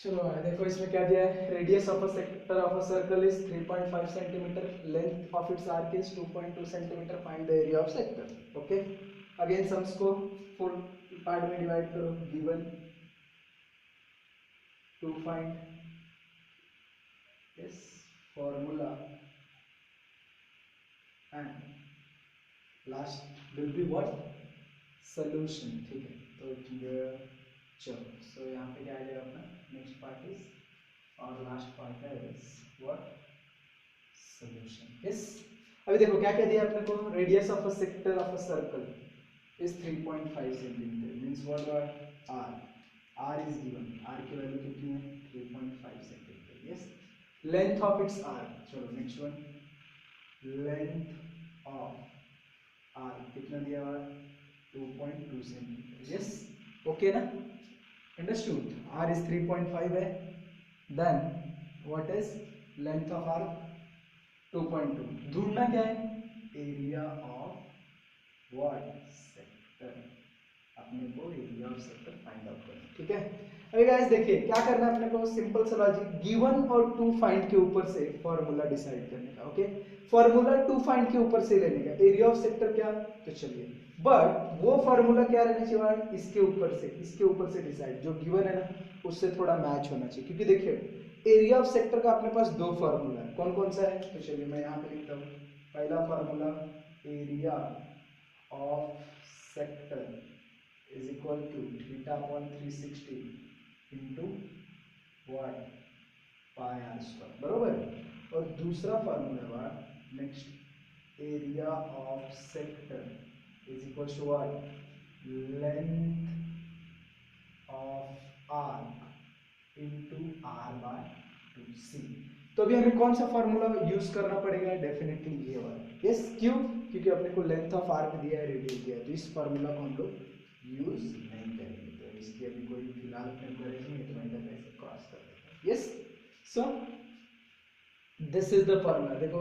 चलो देखो इसमें क्या दिया है, radius of a sector of a circle is 3.5 centimetre, length of its arc is 2.2 centimetre, find the area of sector. Okay, again sums को full part में divide करो, given to find this formula and last will be what, solution. ठीक है, तो चलो सो यहाँ पे क्या आ जाएगा अपना, नेक्स्ट पार्ट इज और लास्ट पार्ट है व्हाट, सोल्यूशन। यस, अभी देखो क्या क्या दिया अपने को, radius of a sector of a circle is 3.5 centimetre, means what R, R is given, R की वैल्यू कितनी है 3.5 सेंटीमीटर। Yes, length of its R, चलो next one, length of R कितना दिया हुआ है 2.2 सेंटीमीटर। यस, ओके ना, अंडरस्टूड, आर इज 3.5 है, then what is length of r 2.2, ढूंढना क्या है, एरिया ऑफ व्हाट सेक्टर, अपने को area of sector find out करना। ठीक है, अभी गाइस देखिए क्या करना है अपने को, सिंपल सा लॉजिक, गिवन और टू फाइंड के ऊपर से फॉर्मूला डिसाइड करने का। ओके, फॉर्मूला टू फाइंड के ऊपर से लेने का, एरिया ऑफ सेक्टर क्या, तो चलिए, बट वो फॉर्मूला क्या रहना चाहिए, इसके ऊपर से डिसाइड, जो गिवन है ना उससे थोड़ा मैच होना चाहिए, क्योंकि देखिए एरिया ऑफ सेक्टर का अपने पास दो फार्मूला है, कौन कौन सा है, तो चलिए मैं यहाँ पे लिखता हूँ, पहला formula area of sector is equal to theta upon 360 into what pi r square, बरोबर। और दूसरा फार्मूला है next, area of sector is equal to what, length of arc into r by 2c। तो अभी हमें कौन सा फार्मूला यूज करना पड़ेगा, डेफिनेटली ये वाला। यस, क्यों, क्योंकि अपने को लेंथ ऑफ आर्क दिया है, रेडियस दिया है, तो इस फार्मूला को हम लोग यूज नहीं करेंगे, तो इसकी अभी कोई फिलहाल अपने को नहीं है, तो मैं इधर ऐसे क्रॉस कर देता हूं। Yes, so this is the formula. देखो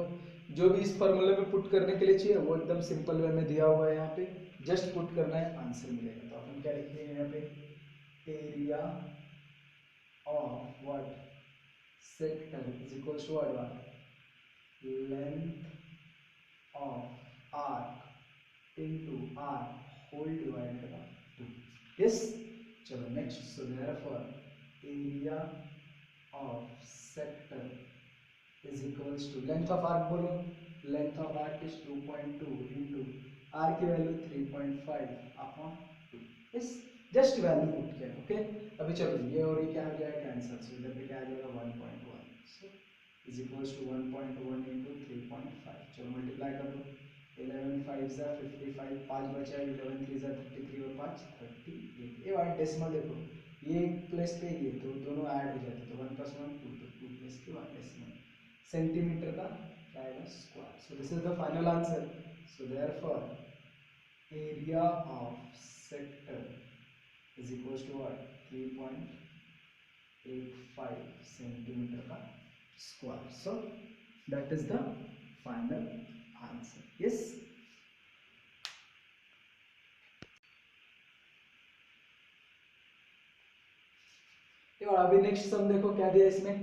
जो भी इस फार्मूले में पुट करने के लिए चाहिए वो एकदम सिंपल वे में दिया हुआ है, यहाँ पे जस्ट पुट करना है, आंसर मिलेगा। तो अपन क्या लिखते हैं यहाँ पे, area of what sector is equals to what, length of arc into r whole divided by 2. Yes, चलो next, so therefore area of sector is equals to length of arc, बोलो length of arc is 2.2 into r की value 3.5 upon 2। yes, just value put किया। Okay, अभी चलो ये और ये क्या हो जाएगा कैंसिल, सो इधर पे क्या आ जाएगा 1.1, so is equals to 1.1 into 3.5, चलो मल्टीप्लाई कर दो, 11 5 जा 55, 5 बचा 11 3 जा 33 और 5 38। ये वाला डेसिमल देखो, ये प्लस पे ये तो दोनों ऐड हो जाते, तो 1 + 1 2, तो 2 प्लस के 1 डेसिमल सेंटीमीटर का क्या आएगा square. So this is the final answer. So therefore area of sector is equals to what 3.85 centimetre का square. So that is the final answer. Yes, और अभी नेक्स्ट सम देखो क्या दिया इसमें,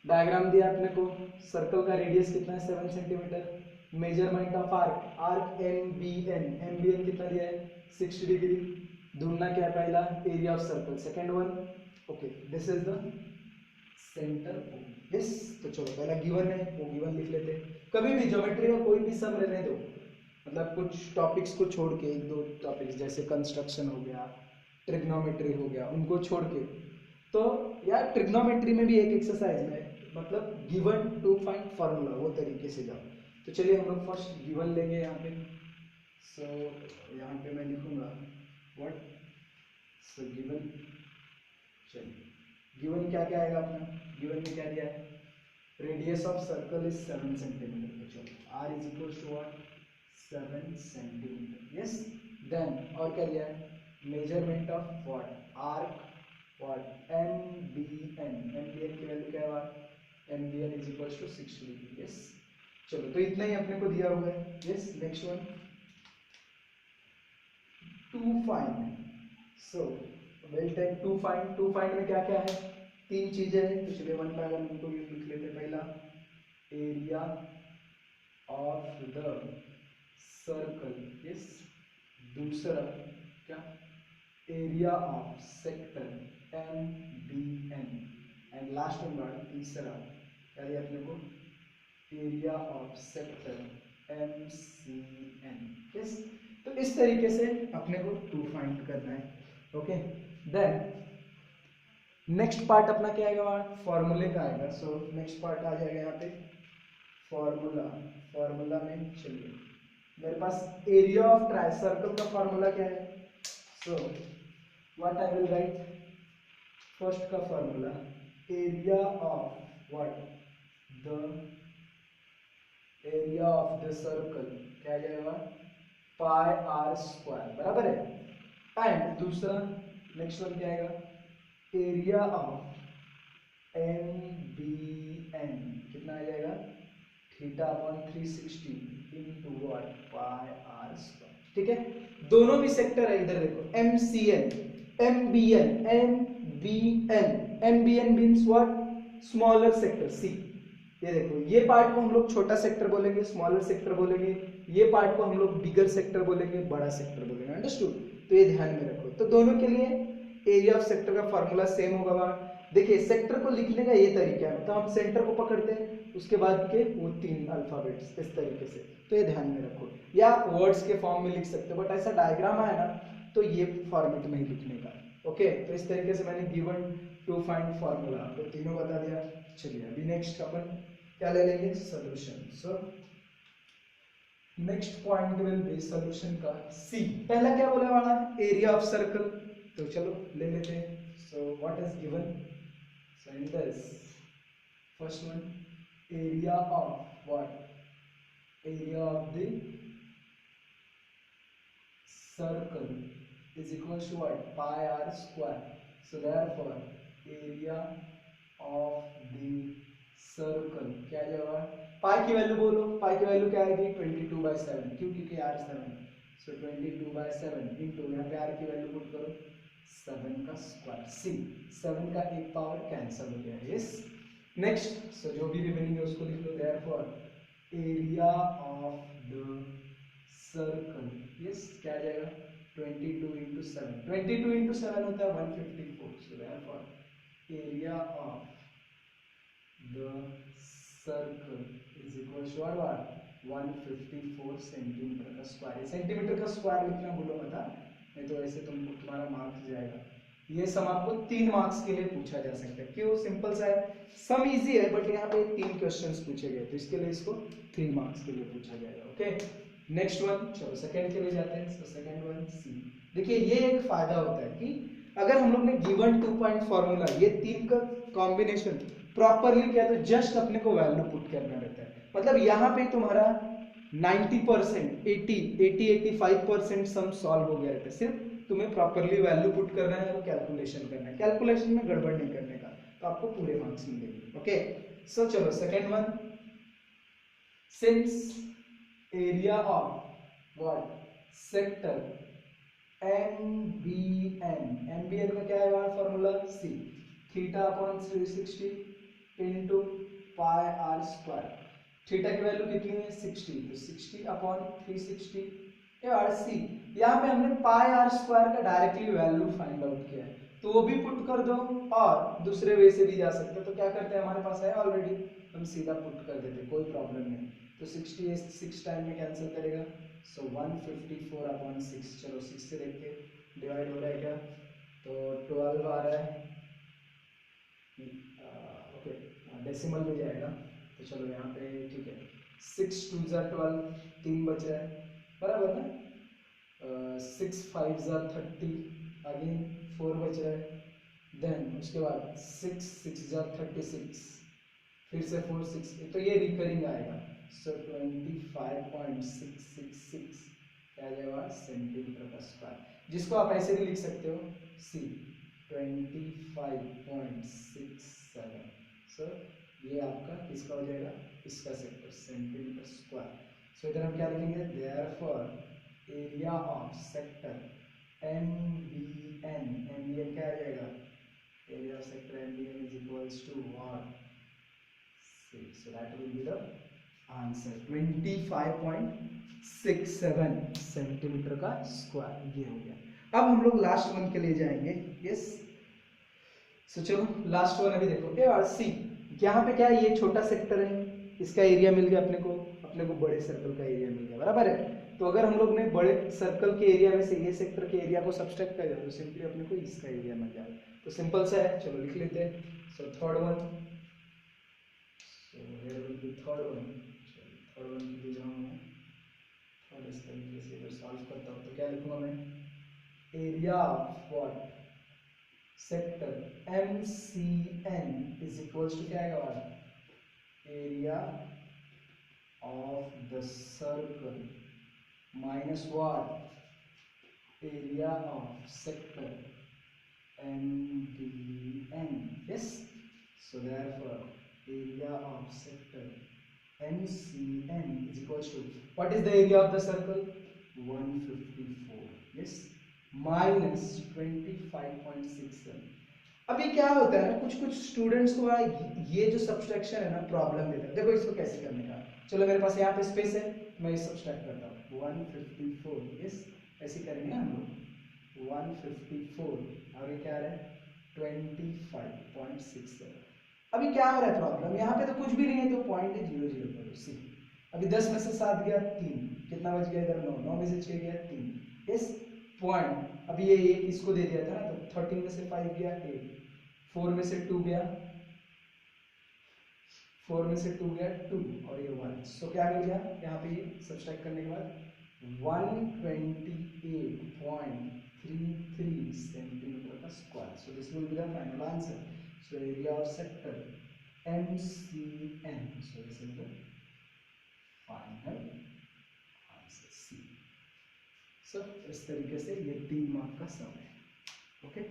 डायग्राम दिया अपने को, सर्कल का रेडियस कितना है 7 centimetre, measurement of arc, arc M B N कितना दिया है 60 डिग्री, ढूंढना क्या है, पहला area of circle, second one okay this is the centre O. Yes, तो चलो पहला गिवन है वो गिवन लिख लेते हैं। कभी भी ज्योमेट्री का कोई भी सम रहने दो, मतलब कुछ टॉपिक्स को छोड़ के, एक दो टॉपिक्स जैसे कंस्ट्रक्शन हो गया, ट्रिग्नोमेट्री हो गया, उनको छोड़ के, तो यार ट्रिग्नोमेट्री में भी एक एक्सरसाइज में मतलब गिवन टू फाइंड फार्मूला, वो तरीके से जाओ। तो चलिए हम लोग फर्स्ट गिवन लेंगे यहाँ पे। सो यहाँ पे मैं लिखूंगा व्हाट, सो गिवन, चलिए गिवन क्या क्या आएगा अपना, गिवन में क्या दिया है, radius of circle is 7 centimetre, तो चलो r is equal to what 7 centimetre. Yes, then और क्या दिया है, measurement of what arc what MBN की वैल्यू क्या है, MBN is equal to 60 degree. Yes, चलो तो इतना ही अपने को दिया हुआ है। Yes, next one to find, so will take to find में क्या क्या है, तीन चीजें हैं, तो चलिए वन बाय वन उनको भी लिख लेते हैं। पहला area of the circle, yes. दूसरा क्या, area of sector M B N, and last number तीसरा क्या दिया अपने को, area of sector M C N, yes. तो इस तरीके से अपने को टू फाइंड करना है, ओके। देन नेक्स्ट पार्ट अपना क्या आएगा, फॉर्मूले का आएगा। सो नेक्स्ट पार्ट आ जाएगा यहाँ पे फॉर्मूला। फॉर्मूला में चलिए मेरे पास एरिया ऑफ ट्राई सर्कल का फॉर्मूला क्या है। So what I will write, first का formula area of what, the area of the circle क्या जाएगा, पाई आर स्क्वायर, बराबर है। एंड दूसरा नेक्स्ट वन क्या आएगा, area of M B N कितना आ जाएगा, theta upon 360 into what, pi r square, ठीक है। दोनों भी सेक्टर है, इधर देखो M C N, M B N, M B N, M B N means what, smaller sector C. ये देखो ये पार्ट को हम लोग छोटा सेक्टर बोलेंगे, स्मॉलर सेक्टर बोलेंगे, ये पार्ट को हम लोग बिगर सेक्टर बोलेंगे, बड़ा सेक्टर बोलेंगे, अंडरस्टूड। तो ये ध्यान में रखो। तो दोनों के लिए एरिया ऑफ सेक्टर का फॉर्मूला सेम होगा। देखिए सेक्टर को लिखने का ये तरीका है, तो हम सेंटर को पकड़ते हैं, उसके बाद के वो तीन अल्फाबेट्स इस तरीके से, तो ये ध्यान में रखो। या आप वर्ड्स के फॉर्म में लिख सकते हो, बट ऐसा डायग्राम है ना तो ये फॉर्मेट में ही लिखने का, ओके। तो इस तरीके से मैंने गिवन टू फाइंड फॉर्मूला तो तीनों बता दिया। चलिए अभी नेक्स्ट अपन क्या ले लेंगे, solution. So next point will be solution का सी। पहला क्या बोला वाला, एरिया ऑफ सर्कल, तो चलो ले लेते हैं। So what is given, so in this first one area of what, area of the circle is equal to what, pi r square. So therefore area of the circle क्या आ जाएगा, पाई की value बोलो, पाई की वैल्यू क्या आएगी 22/7, क्यों, क्योंकि r 7। सो 22/7 इंटू यहाँ पे r की वैल्यू पुट करो 7 का स्क्वायर, सी 7 का एक पावर कैंसिल हो गया, यस। नेक्स्ट सो जो भी रिमेनिंग है उसको लिख लो, therefore area of the circle, yes क्या आ जाएगा 22 इंटू 7, 22 इंटू 7 होता है 154। सो therefore area of the circle is equal to what, 154 centimetre का स्क्वायर। सेंटीमीटर का स्क्वायर लिखना भूलो मत, नहीं तो ऐसे तुमको तुम्हारा मार्क्स जाएगा। ये सम आपको 3 मार्क्स के लिए पूछा जा सकता है, क्यों, सिंपल सा है, सम इजी है, बट यहाँ पे 3 क्वेश्चंस पूछे गए, तो इसके लिए इसको 3 मार्क्स के लिए पूछा जाएगा, ओके। नेक्स्ट वन, चलो सेकंड के लिए जाते हैं। तो सेकंड वन सी। देखिए ये एक फायदा होता है कि अगर हम लोग ने गिवन 2 पॉइंट फॉर्मूला, ये तीन का कॉम्बिनेशन प्रॉपरली किया तो जस्ट अपने को वैल्यू पुट करना रहता है। मतलब यहाँ पे तुम्हारा 90%, 85% सम सॉल्व हो गया रहता है, सिर्फ तुम्हें प्रॉपरली वैल्यू पुट करना है और कैलकुलेशन करना है। कैलकुलेशन में गड़बड़ नहीं करने का, तो आपको पूरे मार्क्स मिलेंगे, ओके। सो चलो second one, since area of what, sector MBN में क्या है हमारा formula, C theta upon 360 into pi r square. Theta की वैल्यू कितनी है 60, तो 60 अपॉन 360 सी। यहाँ पे हमने पाई आर स्क्वायर का डायरेक्टली वैल्यू फाइंड आउट किया है, तो वो भी पुट कर दो, और दूसरे वे से भी जा सकते हो। तो क्या करते हैं, हमारे पास है ऑलरेडी, हम सीधा पुट कर देते, कोई प्रॉब्लम नहीं। तो 60 6 टाइम में कैंसिल करेगा, सो 154 अपॉन 6, चलो 6 से देख के डिवाइड हो रहा है क्या, तो 12 आ रहा है, ओके डेसिमल में जाएगा, तो चलो यहाँ पे ठीक है, 6 2 ज़ा 12, 3 बच रहा है, बराबर ना, 6 5 ज़ा 30, अगेन 4 बच रहा है, देन उसके बाद 6 6 ज़ा 36, फिर से 4 6, तो ये रिकरिंग आएगा। सो 25.666 क्या जाएगा सेंटीमीटर का स्क्वायर, जिसको आप ऐसे भी लिख सकते हो, सी 25.67। सो ये आपका किसका हो जाएगा, इसका सेक्टर, सेंटीमीटर स्क्वायर। सो इधर हम क्या लिखेंगे, therefore area of sector MBN क्या आ जाएगा, area area of sector MBN is equals to what? 6. So that will be the answer. 25.67 centimetre का स्क्वायर ये हो गया. अब हम लोग लास्ट वन के लिए जाएंगे. यस. सो चलो लास्ट वन अभी देखो. ए और सी, यहाँ पे क्या है, ये छोटा सेक्टर है, इसका एरिया मिल गया अपने को बड़े सर्कल का एरिया मिल गया, बराबर है. तो अगर हम लोग ने बड़े सर्कल के एरिया में से ये सेक्टर के एरिया को सब्सट्रैक्ट कर दिया तो सिंपली अपने को इसका एरिया मिल जाएगा. तो सिंपल सा है, चलो लिख लेते हैं. So third one, so here will be third one. Third one की लिख रहा हूँ मैं, और इस तरीके से अगर सॉल्व करता हूँ तो क्या लिखूंगा मैं, area of what, sector MCN is equals to क्या आएगा, area of the circle minus what, area of sector MBN. Yes, so therefore area of sector MCN is equals to, what is the area of the circle, 154. Yes, minus 25.67. अभी क्या होता है ना, कुछ कुछ students को ये जो सब्सट्रैक्शन है ना प्रॉब्लम देता है. देखो इसको कैसे करने का, चलो मेरे पास यहाँ पे स्पेस है, मैं ये सब्सट्रैक्ट करता हूँ 154. यस, ऐसे करेंगे ना हम लोग 154 और ये क्या आ रहा है 25.67. अभी क्या हो रहा है प्रॉब्लम, यहाँ पे तो कुछ भी नहीं है तो पॉइंट है 0 0 पर. सी अभी 10 में से 7 गया 3, कितना बच गया इधर 9, 9 में से 6 गया 3. Yes, point. अभी ये इसको दे दिया था ना, तो 13 में से 5 गया 8, 4 में से 2 गया, 4 में से 2 गया 2 और ये 1. सो क्या मिल गया यहाँ पे, ये सब्सट्रैक्ट करने के बाद 128.33 सेंटीमीटर का square. So this will be the final answer. So area of sector MCN, so this is the final answer C. So इस तरीके से ये 3 मार्क का सम है. ओके.